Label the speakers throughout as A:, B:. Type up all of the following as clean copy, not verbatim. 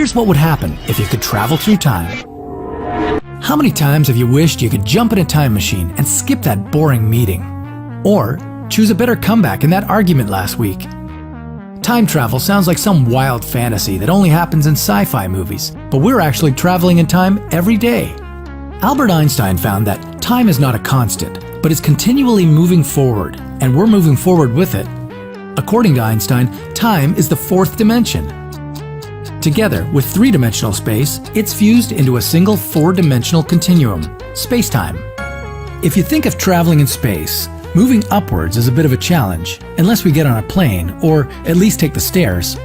A: here's what would happen if you could travel through time. How many times have you wished you could jump in a time machine and skip that boring meeting? Or choose a better comeback in that argument last week? Time travel sounds like some wild fantasy that only happens in sci-fi movies, but we're actually traveling in time every day. Albert Einstein found that time is not a constant, but is continually moving forward, and we're moving forward with it. According to Einstein, time is the fourth dimension. Together with three-dimensional space, it's fused into a single four-dimensional continuum, space-time. If you think of traveling in space, moving upwards is a bit of a challenge, unless we get on a plane, or at least take the stairs.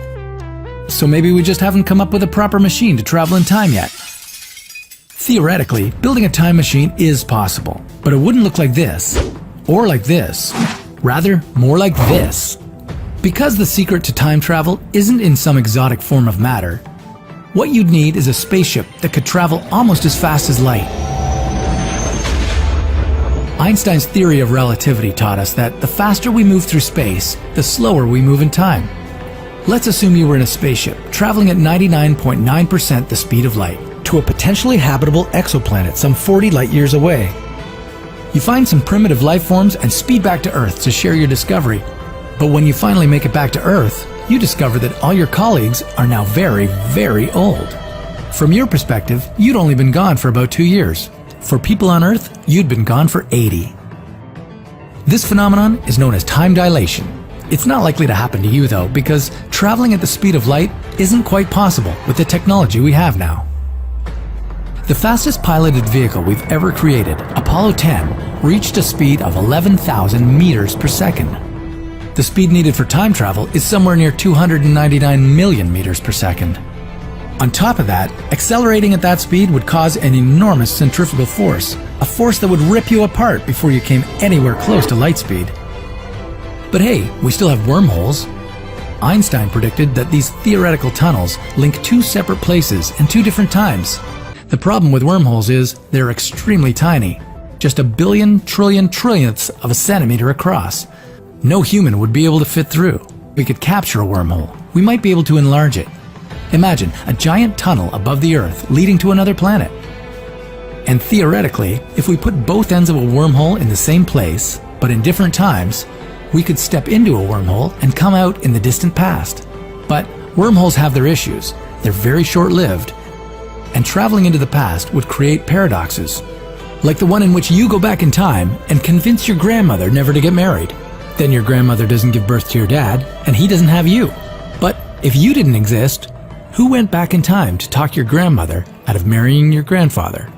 A: So maybe we just haven't come up with a proper machine to travel in time yet. Theoretically, building a time machine is possible, but it wouldn't look like this, or like this. Rather, more like this. Because the secret to time travel isn't in some exotic form of matter, what you'd need is a spaceship that could travel almost as fast as light. Einstein's theory of relativity taught us that the faster we move through space, the slower we move in time. Let's assume you were in a spaceship, traveling at 99.9% the speed of light, to a potentially habitable exoplanet some 40 light years away. You find some primitive life forms and speed back to Earth to share your discovery. But when you finally make it back to Earth, you discover that all your colleagues are now very, very old. From your perspective, you'd only been gone for about 2 years. For people on Earth, you'd been gone for 80. This phenomenon is known as time dilation. It's not likely to happen to you though, because traveling at the speed of light isn't quite possible with the technology we have now. The fastest piloted vehicle we've ever created, Apollo 10, reached a speed of 11,000 meters per second. The speed needed for time travel is somewhere near 299 million meters per second. On top of that, accelerating at that speed would cause an enormous centrifugal force, a force that would rip you apart before you came anywhere close to light speed. But hey, we still have wormholes. Einstein predicted that these theoretical tunnels link two separate places and two different times. The problem with wormholes is they're extremely tiny, just a billion trillion trillionths of a centimeter across. No human would be able to fit through. We could capture a wormhole. We might be able to enlarge it. Imagine a giant tunnel above the Earth leading to another planet. And theoretically, if we put both ends of a wormhole in the same place, but in different times, we could step into a wormhole and come out in the distant past. But wormholes have their issues. They're very short-lived. And traveling into the past would create paradoxes, like the one in which you go back in time and convince your grandmother never to get married. Then your grandmother doesn't give birth to your dad, and he doesn't have you. But if you didn't exist, who went back in time to talk your grandmother out of marrying your grandfather?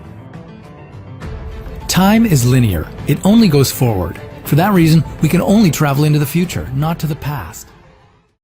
A: Time is linear. It only goes forward. For that reason, we can only travel into the future, not to the past.